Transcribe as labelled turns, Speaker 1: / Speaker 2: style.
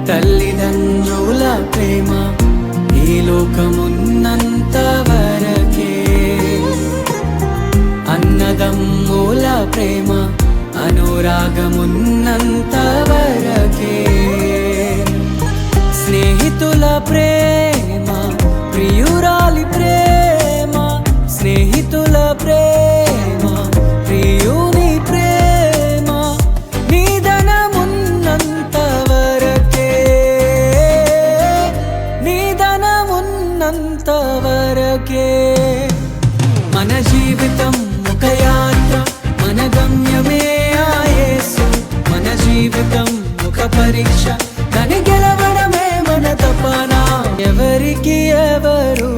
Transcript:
Speaker 1: తల్లిదండ్రుల ప్రేమ ఈ లోకమున్నంత వరకే, అన్నదమ్ముల ప్రేమ అనురాగమున్నంత వరకే, స్నేహితుల ప్రేమ ప్రియురాలి ప్రేమ, స్నేహితుల ప్రేమ ప్రియుని ప్రేమ నిధనమున్నంత వరకే, నిధనమున్నంత వరకే. మన జీవితం ఒక యాత్ర, మన గమ్యమే ఆ యేసు. మన జీవితం ఒక పరీక్ష, దాన్ని గెలవడమే మన తపన. ఎవరికి ఎవరు